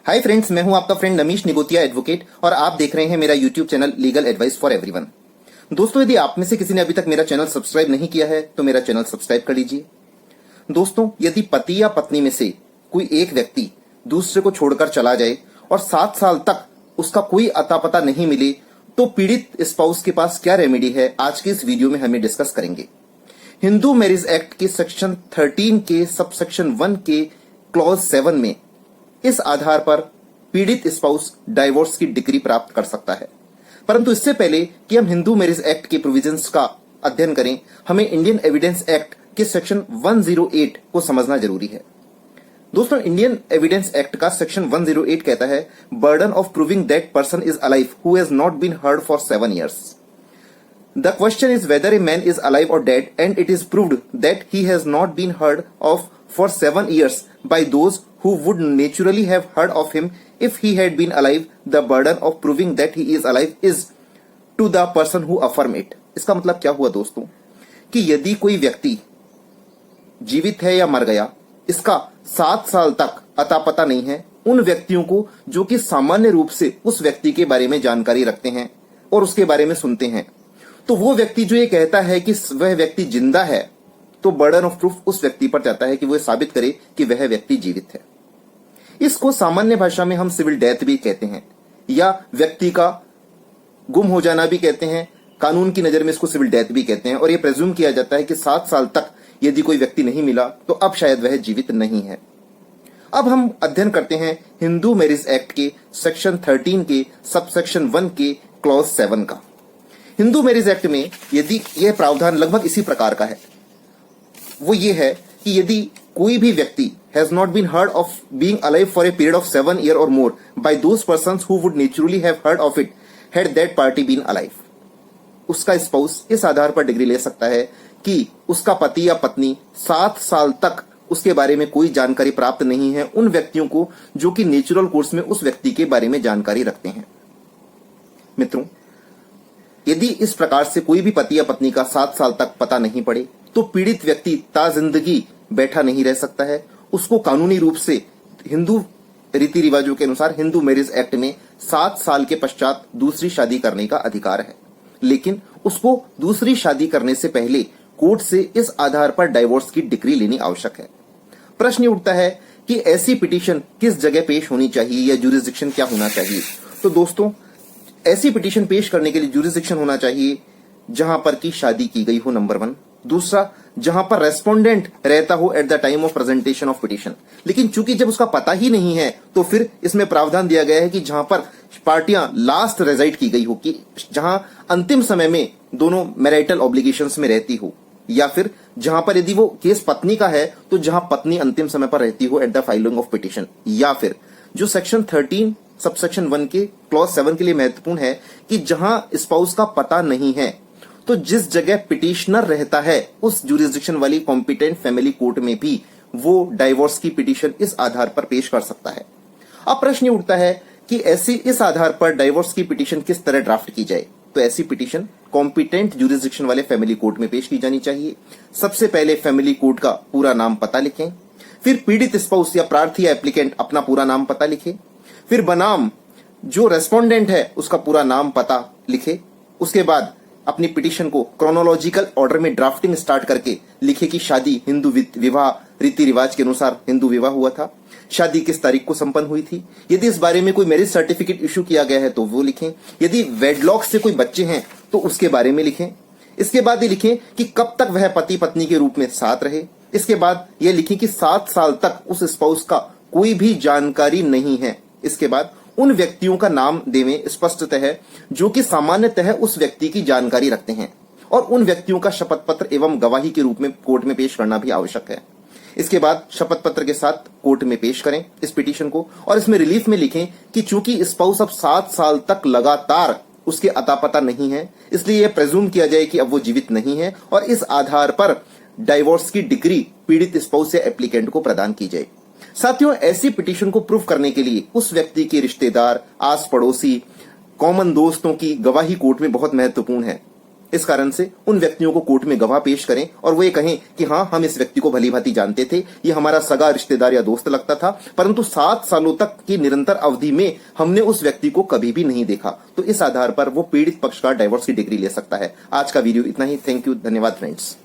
Hi friends, मैं हूं आपका फ्रेंड नमीश निगोतिया एडवोकेट और आप देख रहे हैं मेरा YouTube channel legal advice for everyone. दोस्तों, यदि आप में से किसी ने अभी तक मेरा चैनल सब्सक्राइब नहीं किया है तो मेरा चैनल सब्सक्राइब कर लीजिए। दोस्तों, यदि पति या पत्नी में से कोई एक व्यक्ति दूसरे को छोड़कर चला जाए और 7 साल तक उसका कोई अता पता नहीं मिले तो पीड़ित स्पाउस के पास क्या रेमेडी है, आज के इस वीडियो में हमें डिस्कस करेंगे। हिंदू मैरिज एक्ट के सेक्शन 13 के सबसेक्शन 1 के क्लॉज 7 में इस आधार पर पीड़ित स्पाउस डाइवोर्स की डिग्री प्राप्त कर सकता है। परंतु इससे पहले कि हम हिंदू मैरिज एक्ट के प्रोविजंस का अध्ययन करें, हमें इंडियन एविडेंस एक्ट के सेक्शन 108 को समझना जरूरी है। दोस्तों, इंडियन एविडेंस एक्ट का सेक्शन 108 कहता है, burden of proving that person is alive who has not been heard for 7 years। The question is whether a man is alive or dead, and it is proved that he has not been heard of for 7 years by those who would naturally have heard of him if he had been alive. The burden of proving that he is alive is to the person who affirm it. इसका मतलब क्या हुआ दोस्तों, कि यदि कोई व्यक्ति जीवित है या मर गया, इसका 7 साल तक अता पता नहीं है उन व्यक्तियों को जो कि सामान्य रूप से उस व्यक्ति के बारे में जानकारी रखते हैं और उसके बारे में सुनते हैं, तो वो व्यक्ति जो ये कहता है कि वह व्यक्ति जिंदा है, तो बर्डन ऑफ प्रूफ उस व्यक्ति पर जाता है कि वो साबित करे कि वह व्यक्ति जीवित है। इसको सामान्य भाषा में हम सिविल डेथ भी कहते हैं या व्यक्ति का गुम हो जाना भी कहते हैं। कानून की नजर में इसको सिविल डेथ भी कहते हैं और यह प्रेज्यूम किया जाता है कि 7 साल तक यदि कोई व्यक्ति नहीं मिला तो अब शायद वह जीवित नहीं है। अब हम अध्ययन करते हैं हिंदू मैरिज एक्ट के सेक्शन 13 के सबसेक्शन 1 के क्लॉज 7 का। हिंदू मैरिज एक्ट में यदि यह प्रावधान लगभग इसी प्रकार का है, वो ये है कि यदि कोई भी व्यक्ति has not been heard of being alive for a period of 7 years or more by those persons who would naturally have heard of it had that party been alive, उसका स्पाउस इस आधार पर डिग्री ले सकता है कि उसका पति या पत्नी 7 साल तक उसके बारे में कोई जानकारी प्राप्त नहीं है उन व्यक्तियों को जो कि नेचुरल कोर्स में उस व्यक्ति के बारे में जानकारी रखते हैं। मित्रों, यदि इस प्रकार से कोई भी पति या पत्नी का 7 साल तक पता नहीं पड़े तो पीड़ित व्यक्ति ताजिंदगी बैठा नहीं रह सकता है। उसको कानूनी रूप से हिंदू रीति रिवाजों के अनुसार हिंदू मैरिज एक्ट में 7 साल के पश्चात दूसरी शादी करने का अधिकार है, लेकिन उसको दूसरी शादी करने से पहले कोर्ट से इस आधार पर डाइवोर्स की डिग्री लेनी आवश्यक है। प्रश्न उठता है कि ऐसी पिटीशन किस जगह पेश होनी चाहिए या जुरिस्डिक्शन क्या होना चाहिए। तो दोस्तों, ऐसी पिटीशन पेश करने के लिए जुरिस्डिक्शन होना चाहिए जहां पर की शादी की गई हो, नंबर 1। दूसरा, जहां पर रेस्पोंडेंट रहता हो at the time of presentation of petition. लेकिन चूंकि जब उसका पता ही नहीं है तो फिर इसमें प्रावधान दिया गया है कि जहां पर पार्टियां लास्ट रेजाइड की गई हो, कि जहां अंतिम समय में दोनों मैरिटल ऑब्लिगेशंस में रहती हो, या फिर जहां पर यदि वो केस पत्नी का है तो जहां पत्नी अंतिम समय पर रहती हो at the filing of petition, या फिर जो सेक्शन 13 सबसेक्शन 1 के क्लॉज 7 के लिए महत्वपूर्ण है कि जहां स्पाउस का पता नहीं है तो जिस जगह पिटिशनर रहता है उस जुरिस्डिक्शन वाली कॉम्पिटेंट फैमिली कोर्ट में भी वो डाइवोर्स की पिटीशन इस आधार पर पेश कर सकता है। अब प्रश्न उठता है कि ऐसी इस आधार पर डाइवोर्स की पिटीशन किस तरह ड्राफ्ट की जाए। तो ऐसी पिटीशन कॉम्पिटेंट जुरिस्डिक्शन वाले फैमिली कोर्ट में पेश की जानी चाहिए। सबसे पहले फैमिली कोर्ट का पूरा नाम पता लिखें, फिर पीड़ित स्पाउस या प्रार्थी या एप्लीकेंट अपना पूरा नाम पता लिखे, फिर बनाम जो रेस्पोंडेंट है उसका पूरा नाम पता लिखे। उसके बाद अपनी पिटीशन को क्रोनोलॉजिकल ऑर्डर में ड्राफ्टिंग स्टार्ट करके लिखे कि शादी हिंदू विवाह रीति रिवाज के अनुसार हिंदू विवाह हुआ था, शादी किस तारीख को संपन्न हुई थी, यदि इस बारे में कोई मैरिज सर्टिफिकेट इशू किया गया है तो वो लिखें, यदि वेडलॉक से कोई बच्चे हैं तो उसके बारे में लिखें। इसके बाद ये लिखें कि कब तक वह पति पत्नी के रूप में साथ रहे। इसके बाद यह लिखें कि 7 साल तक उस स्पाउस का कोई भी जानकारी नहीं है। इसके बाद उन व्यक्तियों का नाम देवें स्पष्टतः है जो कि सामान्यतः उस व्यक्ति की जानकारी रखते हैं, और उन व्यक्तियों का शपथ पत्र एवं गवाही के रूप में कोर्ट में पेश करना भी आवश्यक है। इसके बाद शपथ पत्र के साथ कोर्ट में पेश करें इस पिटीशन को, और इसमें रिलीफ में लिखें कि चूंकि स्पाउस अब 7 साल तक लगातार उसके अता पता नहीं है, इसलिए यह प्रेज्यूम किया जाए कि अब वो जीवित नहीं है, और इस आधार पर डाइवोर्स की डिग्री पीड़ित स्पाउस या एप्लीकेंट को प्रदान की जाए। साथियों, ऐसी पिटीशन को प्रूफ करने के लिए उस व्यक्ति के रिश्तेदार, आस पड़ोसी, कॉमन दोस्तों की गवाही कोर्ट में बहुत महत्वपूर्ण है। इस कारण से उन व्यक्तियों को कोर्ट में गवाह पेश करें और वो ये कहें कि हाँ, हम इस व्यक्ति को भली भांति जानते थे, ये हमारा सगा रिश्तेदार या दोस्त लगता था, परंतु 7 सालों तक की निरंतर अवधि में हमने उस व्यक्ति को कभी भी नहीं देखा। तो इस आधार पर वो पीड़ित पक्षकार डाइवोर्स की डिग्री ले सकता है। आज का वीडियो इतना ही। थैंक यू, धन्यवाद फ्रेंड्स।